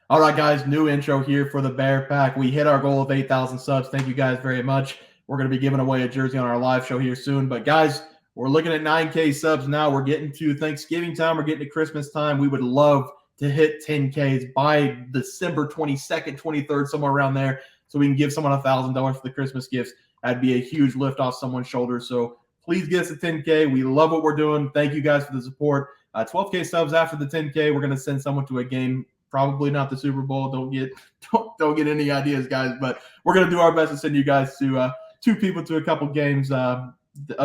All right, guys, new intro here for the Bear Pack. We hit our goal of 8,000 subs. Thank you guys very much. We're going to be giving away a jersey on our live show here soon. But, guys, we're looking at 9K subs now. We're getting to Thanksgiving time. We're getting to Christmas time. We would love to hit 10Ks by December 22nd, 23rd, somewhere around there, so we can give someone $1,000 for the Christmas gifts. That'd be a huge lift off someone's shoulders. So please get us a 10K. We love what we're doing. Thank you guys for the support. 12K subs after the 10K. We're going to send someone to a game. Probably not the Super Bowl. Don't get any ideas, guys. But we're gonna do our best to send you guys to two people to a couple games of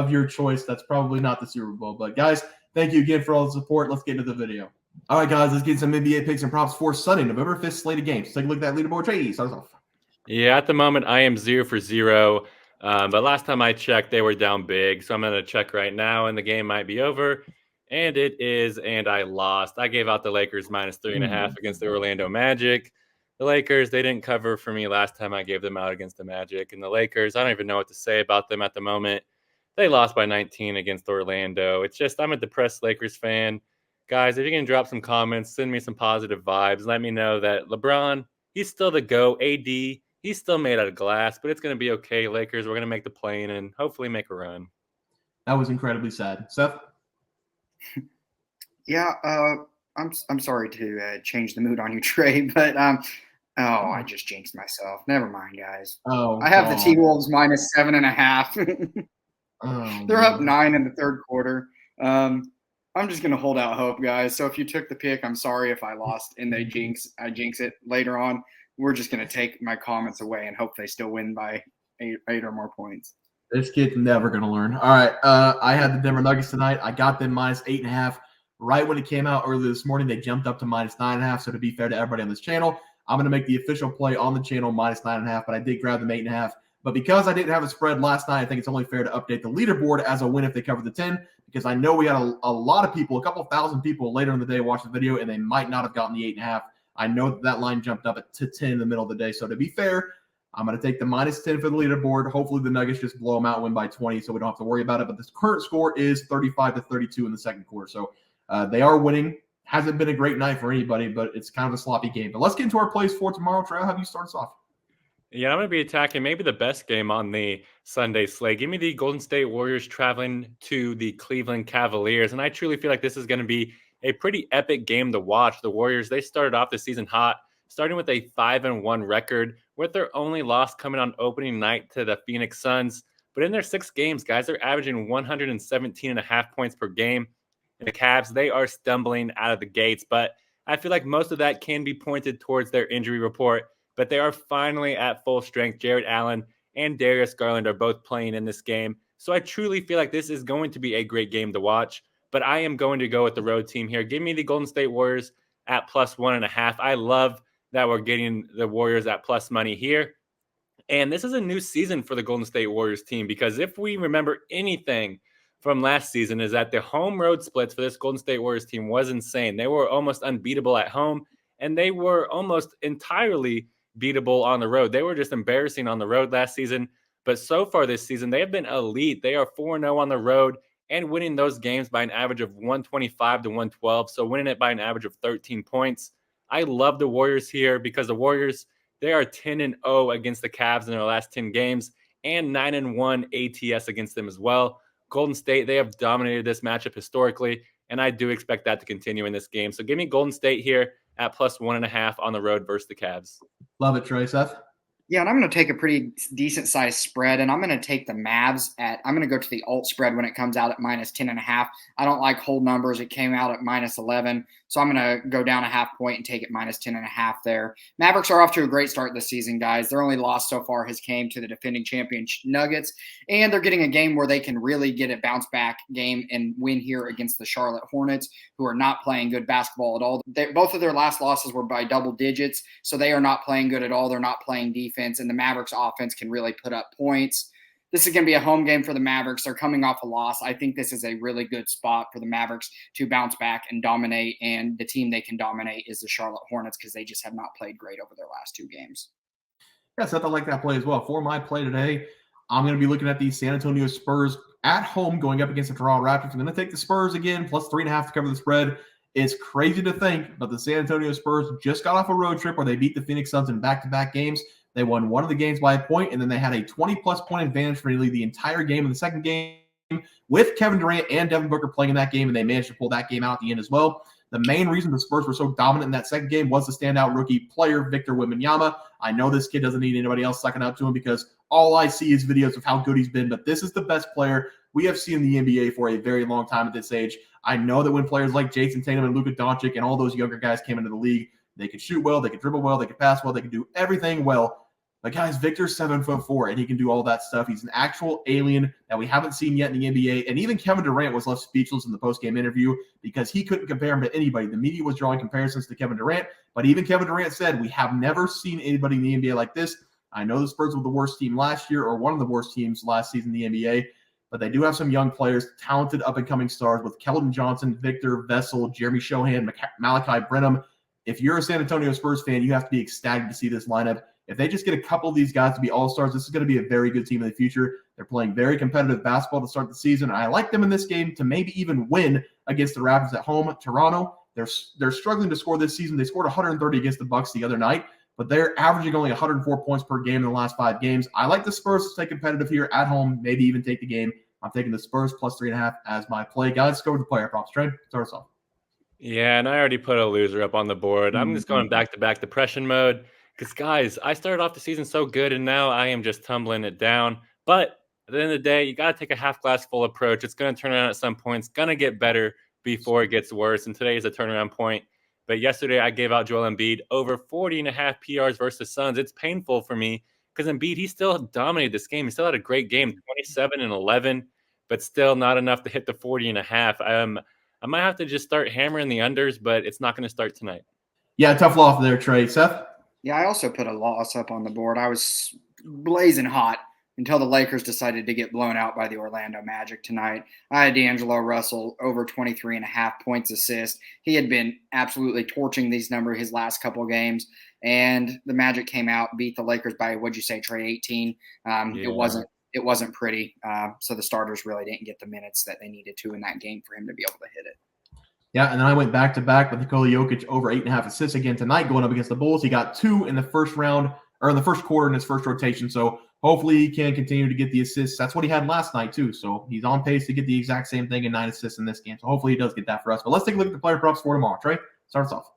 your choice. That's probably not the Super Bowl. But guys, thank you again for all the support. Let's get into the video. All right, guys, let's get some NBA picks and props for Sunday, November 5th slate of games. Take a look at that leaderboard. Trey, start us off. Yeah, at the moment I am 0 for 0. But last time I checked, they were down big. So I'm gonna check right now, and the game might be over. And it is, and I lost. I gave out the Lakers minus 3.5 against the Orlando Magic. The Lakers, they didn't cover for me last time I gave them out against the Magic. And the Lakers, I don't even know what to say about them at the moment. They lost by 19 against Orlando. It's just, I'm a depressed Lakers fan. Guys, if you can drop some comments, send me some positive vibes. Let me know that LeBron, he's still the GOAT. AD, he's still made out of glass, but it's going to be okay. Lakers, we're going to make the play-in and hopefully make a run. That was incredibly sad. Seth? Yeah, I'm sorry to change the mood on you, Trey, but I just jinxed myself. Never mind, guys. I have the T-Wolves minus 7.5. They're up 9 in the third quarter. I'm just gonna hold out hope, guys. So if you took the pick, I'm sorry if I lost and I jinx it later on. We're just gonna take my comments away and hope they still win by eight or more points. This kid's never going to learn. All right. I had the Denver Nuggets tonight. I got them minus 8.5. Right when it came out early this morning, they jumped up to minus 9.5. So to be fair to everybody on this channel, I'm going to make the official play on the channel minus 9.5, but I did grab them 8.5. But because I didn't have a spread last night, I think it's only fair to update the leaderboard as a win if they cover the 10, because I know we had a lot of people, a couple thousand people later in the day watch the video, and they might not have gotten the 8.5. I know that line jumped up to 10 in the middle of the day. So to be fair, I'm going to take the minus 10 for the leaderboard. Hopefully the Nuggets just blow them out, win by 20, so we don't have to worry about it. But this current score is 35-32 in the second quarter. So they are winning. Hasn't been a great night for anybody, but it's kind of a sloppy game. But let's get into our plays for tomorrow. Trey, I'll have you start us off. Yeah, I'm going to be attacking maybe the best game on the Sunday slate. Give me the Golden State Warriors traveling to the Cleveland Cavaliers. And I truly feel like this is going to be a pretty epic game to watch. The Warriors, they started off the season hot, starting with a 5-1 record, with their only loss coming on opening night to the Phoenix Suns. But in their 6 games, guys, they're averaging 117.5 points per game. And the Cavs, they are stumbling out of the gates. But I feel like most of that can be pointed towards their injury report. But they are finally at full strength. Jared Allen and Darius Garland are both playing in this game. So I truly feel like this is going to be a great game to watch. But I am going to go with the road team here. Give me the Golden State Warriors at plus 1.5. I love that we're getting the Warriors at plus money here. And this is a new season for the Golden State Warriors team, because if we remember anything from last season is that the home road splits for this Golden State Warriors team was insane. They were almost unbeatable at home, and they were almost entirely beatable on the road. They were just embarrassing on the road last season. But so far this season, they have been elite. They are 4-0 on the road and winning those games by an average of 125 to 112. So winning it by an average of 13 points. I love the Warriors here because the Warriors, they are 10-0 against the Cavs in their last 10 games and 9-1 ATS against them as well. Golden State, they have dominated this matchup historically, and I do expect that to continue in this game. So give me Golden State here at plus 1.5 on the road versus the Cavs. Love it, Trey. Seth? Yeah, and I'm going to take a pretty decent-sized spread, and I'm going to take the Mavs I'm going to go to the alt spread when it comes out at minus 10.5. I don't like whole numbers. It came out at minus 11, so I'm going to go down a half point and take it minus 10.5 there. Mavericks are off to a great start this season, guys. Their only loss so far has came to the defending champion Nuggets, and they're getting a game where they can really get a bounce-back game and win here against the Charlotte Hornets, who are not playing good basketball at all. Both of their last losses were by double digits, so they are not playing good at all. They're not playing defense. And the Mavericks offense can really put up points. This is going to be a home game for the Mavericks. They're coming off a loss. I think this is a really good spot for the Mavericks to bounce back and dominate. And the team they can dominate is the Charlotte Hornets, because they just have not played great over their last 2 games. Yeah, Seth, I like that play as well. For my play today, I'm going to be looking at the San Antonio Spurs at home going up against the Toronto Raptors. I'm going to take the Spurs again, plus 3.5 to cover the spread. It's crazy to think, but the San Antonio Spurs just got off a road trip where they beat the Phoenix Suns in back-to-back games. They won one of the games by a point, and then they had a 20-plus point advantage for nearly the entire game in the second game with Kevin Durant and Devin Booker playing in that game, and they managed to pull that game out at the end as well. The main reason the Spurs were so dominant in that second game was the standout rookie player, Victor Wembanyama. I know this kid doesn't need anybody else sucking up to him because all I see is videos of how good he's been, but this is the best player we have seen in the NBA for a very long time at this age. I know that when players like Jason Tatum and Luka Doncic and all those younger guys came into the league, they could shoot well, they could dribble well, they could pass well, they could do everything well. But guys, Victor's 7'4", and he can do all that stuff. He's an actual alien that we haven't seen yet in the NBA. And even Kevin Durant was left speechless in the post-game interview because he couldn't compare him to anybody. The media was drawing comparisons to Kevin Durant, but even Kevin Durant said, we have never seen anybody in the NBA like this. I know the Spurs were the worst team last year, or one of the worst teams last season in the NBA, but they do have some young players, talented up-and-coming stars with Keldon Johnson, Victor Vessel, Jeremy Shohan, Malachi Brenham. If you're a San Antonio Spurs fan, you have to be ecstatic to see this lineup. If they just get a couple of these guys to be all-stars, this is going to be a very good team in the future. They're playing very competitive basketball to start the season, and I like them in this game to maybe even win against the Raptors at home. Toronto, they're struggling to score this season. They scored 130 against the Bucks the other night, but they're averaging only 104 points per game in the last 5 games. I like the Spurs to stay competitive here at home, maybe even take the game. I'm taking the Spurs plus 3.5 as my play. Guys, let's go with the player props. Trey, start us off. Yeah, and I already put a loser up on the board. I'm just going back-to-back depression mode. Because, guys, I started off the season so good, and now I am just tumbling it down. But at the end of the day, you got to take a half-glass full approach. It's going to turn around at some point. It's going to get better before it gets worse, and today is a turnaround point. But yesterday, I gave out Joel Embiid over 40.5 PRs versus the Suns. It's painful for me because Embiid, he still dominated this game. He still had a great game, 27 and 11, but still not enough to hit the 40.5. I might have to just start hammering the unders, but it's not going to start tonight. Yeah, tough loss there, Trey. Seth? Yeah, I also put a loss up on the board. I was blazing hot until the Lakers decided to get blown out by the Orlando Magic tonight. I had D'Angelo Russell over 23.5 points assist. He had been absolutely torching these numbers his last couple of games, and the Magic came out, beat the Lakers by, what'd you say, Trey, 18? It wasn't pretty. So the starters really didn't get the minutes that they needed to in that game for him to be able to hit it. Yeah, and then I went back-to-back with Nikola Jokic over 8.5 assists again tonight going up against the Bulls. He got 2 in the first round, or in the first quarter in his first rotation. So hopefully he can continue to get the assists. That's what he had last night too. So he's on pace to get the exact same thing in 9 assists in this game. So hopefully he does get that for us. But let's take a look at the player props for tomorrow. Trey, start us off.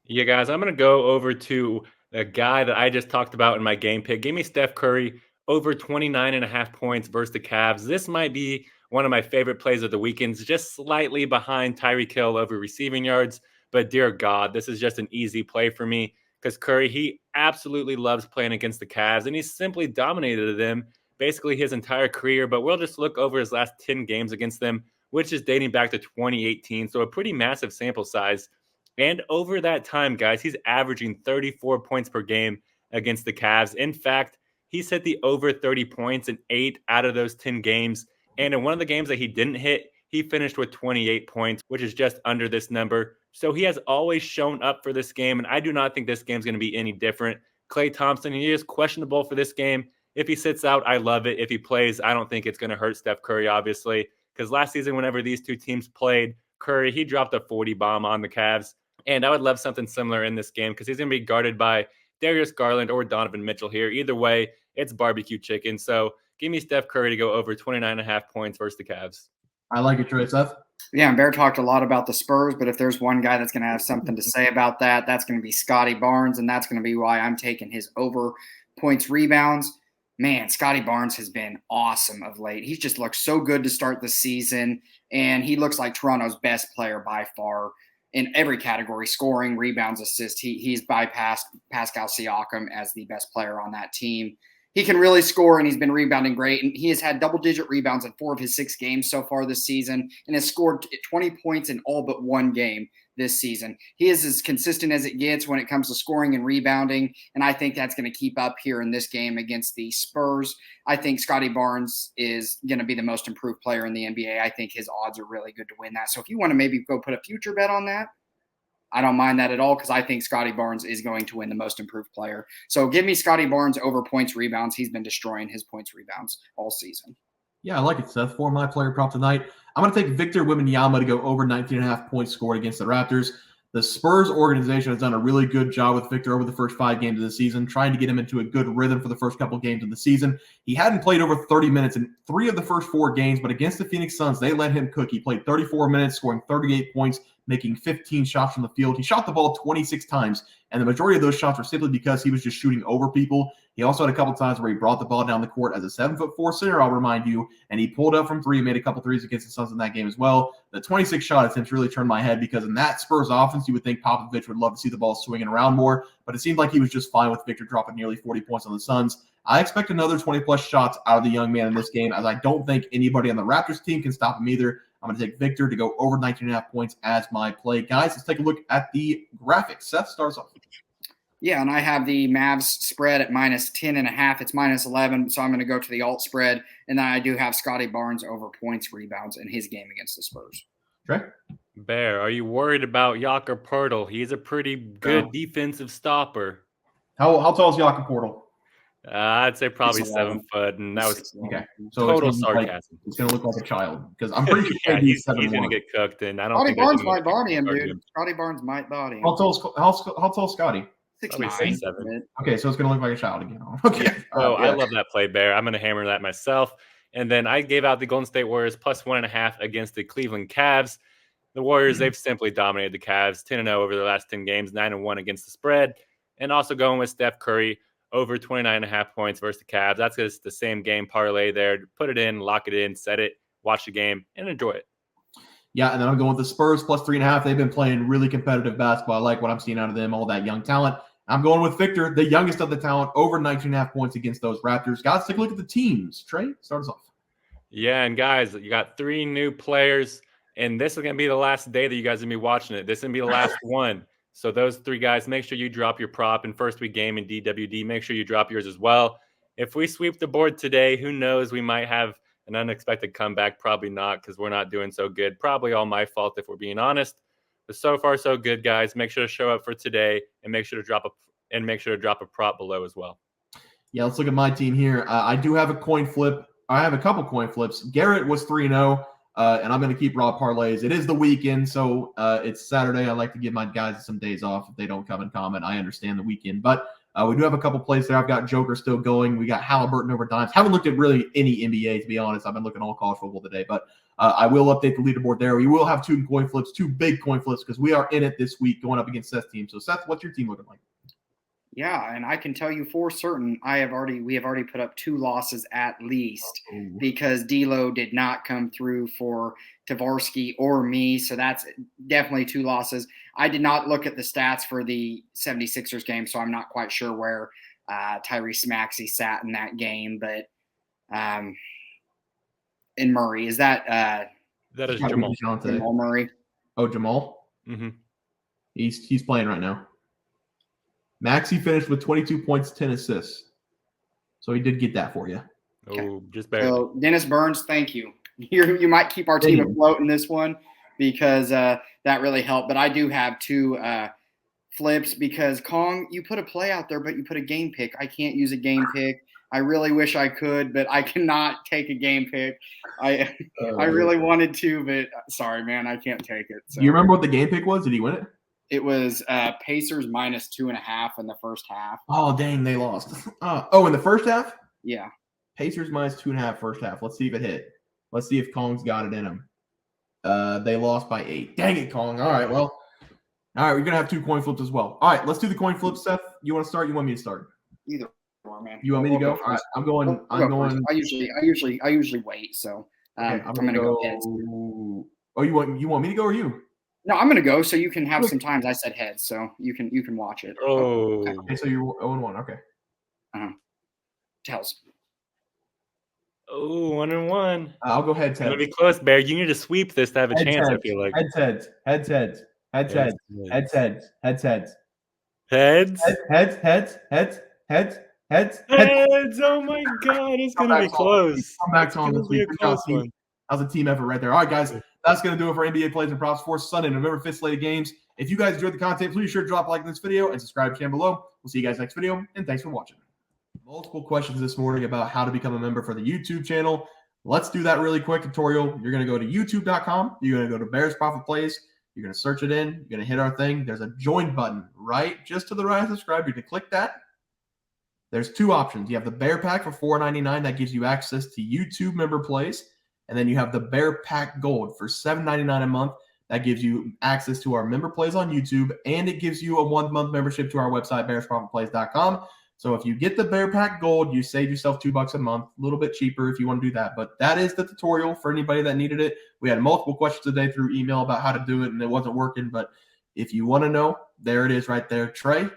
Yeah, guys, I'm going to go over to a guy that I just talked about in my game pick. Give me Steph Curry over 29.5 points versus the Cavs. This might be one of my favorite plays of the weekends, just slightly behind Tyreek Hill over receiving yards. But dear God, this is just an easy play for me because Curry, he absolutely loves playing against the Cavs, and he's simply dominated them basically his entire career. But we'll just look over his last 10 games against them, which is dating back to 2018. So a pretty massive sample size. And over that time, guys, he's averaging 34 points per game against the Cavs. In fact, he's hit the over 30 points in 8 out of those 10 games. And in one of the games that he didn't hit, he finished with 28 points, which is just under this number. So he has always shown up for this game, and I do not think this game's going to be any different. Klay Thompson, he is questionable for this game. If he sits out, I love it. If he plays, I don't think it's going to hurt Steph Curry, obviously, because last season, whenever these two teams played, Curry, he dropped a 40 bomb on the Cavs. And I would love something similar in this game because he's going to be guarded by Darius Garland or Donovan Mitchell here. Either way, it's barbecue chicken. So give me Steph Curry to go over 29.5 points versus the Cavs. I like it, Trey. Seth? Yeah, and Bear talked a lot about the Spurs, but if there's one guy that's going to have something to say about that, that's going to be Scottie Barnes, and that's going to be why I'm taking his over points rebounds. Man, Scottie Barnes has been awesome of late. He's just looked so good to start the season, and he looks like Toronto's best player by far in every category, scoring, rebounds, assists. He's bypassed Pascal Siakam as the best player on that team. He can really score, and he's been rebounding great. And he has had double-digit rebounds in 4 of his 6 games so far this season and has scored 20 points in all but 1 game this season. He is as consistent as it gets when it comes to scoring and rebounding, and I think that's going to keep up here in this game against the Spurs. I think Scottie Barnes is going to be the most improved player in the NBA. I think his odds are really good to win that. So if you want to maybe go put a future bet on that, I don't mind that at all because I think Scottie Barnes is going to win the most improved player. So give me Scottie Barnes over points rebounds. He's been destroying his points rebounds all season. Yeah, I like it, Seth. For my player prop tonight, I'm going to take Victor Wembanyama to go over 19.5 points scored against the Raptors. The Spurs organization has done a really good job with Victor over the first 5 games of the season, trying to get him into a good rhythm for the first couple games of the season. He hadn't played over 30 minutes in 3 of the first 4 games, but against the Phoenix Suns, they let him cook. He played 34 minutes, scoring 38 points, making 15 shots from the field. He shot the ball 26 times, and the majority of those shots were simply because he was just shooting over people. He also had a couple times where he brought the ball down the court as a 7'4" center, I'll remind you, and he pulled up from 3, made a couple threes against the Suns in that game as well. The 26 shot attempts really turned my head because in that Spurs offense, you would think Popovich would love to see the ball swinging around more, but it seemed like he was just fine with Victor dropping nearly 40 points on the Suns. I expect another 20-plus shots out of the young man in this game, as I don't think anybody on the Raptors team can stop him either. I'm going to take Victor to go over 19.5 points as my play. Guys, let's take a look at the graphics. Seth starts off. Yeah, and I have the Mavs spread at minus 10.5. It's minus 11, so I'm going to go to the alt spread. And then I do have Scottie Barnes over points, rebounds in his game against the Spurs. Okay. Bear, are you worried about Jakob Poeltl? He's a pretty good defensive stopper. How tall is Jakob Poeltl? I'd say probably 7 foot, and that was okay. So total sarcasm. It's going to look like a child because I'm pretty sure yeah, he's going to get cooked, and I don't Scottie think Barnes might body him, dude. Scottie Barnes might body him. How tall is Scottie? 6'9". Okay, so it's going to look like a child again. Okay. Oh, I love that play, Bear. I'm going to hammer that myself. And then I gave out the Golden State Warriors plus 1.5 against the Cleveland Cavs. The Warriors, they've simply dominated the Cavs, 10-0 over the last 10 games, 9-1 against the spread. And also going with Steph Curry over 29.5 points versus the Cavs. That's just the same game parlay there. Put it in, lock it in, set it, watch the game, and enjoy it. Yeah, and then I'm going with the Spurs plus 3.5. They've been playing really competitive basketball. I like what I'm seeing out of them, all that young talent. I'm going with Victor, the youngest of the talent, over 19.5 points against those Raptors. Guys, take a look at the teams. Trey, start us off. Yeah, and guys, you got 3 new players, and this is going to be the last day that you guys are going to be watching it. This is going to be the last one. So those 3 guys, make sure you drop your prop in first week game in DWD. Make sure you drop yours as well. If we sweep the board today, who knows? We might have an unexpected comeback. Probably not, because we're not doing so good. Probably all my fault if we're being honest. But so far, so good, guys. Make sure to show up for today, and make sure to drop a prop below as well. Yeah, let's look at my team here. I do have a coin flip. I have a couple coin flips. Garrett was 3-0. And I'm going to keep raw parlays. It is the weekend, so it's Saturday. I like to give my guys some days off if they don't come and comment. I understand the weekend. But we do have a couple plays there. I've got Joker still going. We got Halliburton over Dimes. Haven't looked at really any NBA, to be honest. I've been looking all college football today. But I will update the leaderboard there. We will have 2 big coin flips, because we are in it this week going up against Seth's team. So, Seth, what's your team looking like? Yeah, and I can tell you for certain, we have already put up 2 losses at least, because D'Lo did not come through for Tavarsky or me, so that's definitely 2 losses. I did not look at the stats for the 76ers game, so I'm not quite sure where Tyrese Maxey sat in that game, but in Murray, is that is Jamal. Jamal Murray? Oh, Jamal? Mm-hmm. He's playing right now. Maxey finished with 22 points, 10 assists. So he did get that for you. Oh, just barely. So Dennis Burns, thank you. You might keep our team afloat in this one, because that really helped. But I do have 2 flips, because Kong, you put a play out there, but you put a game pick. I can't use a game pick. I really wish I could, but I cannot take a game pick. I really wanted to, but sorry, man, I can't take it. So. Do you remember what the game pick was? Did he win it? It was Pacers minus 2.5 in the first half. Oh, dang, they lost. In the first half? Yeah. Pacers minus 2.5 first half. Let's see if it hit. Let's see if Kong's got it in him. They lost by 8. Dang it, Kong. All right, well. All right, we're going to have 2 coin flips as well. All right, let's do the coin flips, Seth. You want to start? You want me to start? Either or, man. You want me to go? All right, I'm going. I usually wait, so okay, I'm going to go heads. Oh, you want me to go or you? No, I'm going to go, so you can have some times. I said heads, so you can watch it. Oh. Okay, so you're 0-1. Okay. Tells. Oh, 1-1. I'll go heads. It's going to be close, Bear. You need to sweep this to have a chance, I feel like. Heads. Heads. Heads. Oh, my God. It's going to be close. Come back on this week. That was a team effort right there. All right, guys. That's going to do it for NBA plays and props for Sunday, November 5th slate of games. If you guys enjoyed the content, please sure to drop a like in this video and subscribe to the channel below. We'll see you guys next video, and thanks for watching. Multiple questions this morning about how to become a member for the YouTube channel. Let's do that really quick tutorial. You're going to go to youtube.com. You're going to go to Bears Profit Plays. You're going to search it in. You're going to hit our thing. There's a join button right just to the right of subscribe. You're going to click that. There's two options. You have the Bear Pack for $4.99. That gives you access to YouTube member plays. And then you have the Bear Pack Gold for $7.99 a month. That gives you access to our member plays on YouTube, and it gives you a 1-month membership to our website, bearsprofitplays.com. So if you get the Bear Pack Gold, you save yourself $2 a month, a little bit cheaper if you want to do that. But that is the tutorial for anybody that needed it. We had multiple questions today through email about how to do it, and it wasn't working. But if you want to know, there it is right there. Trey,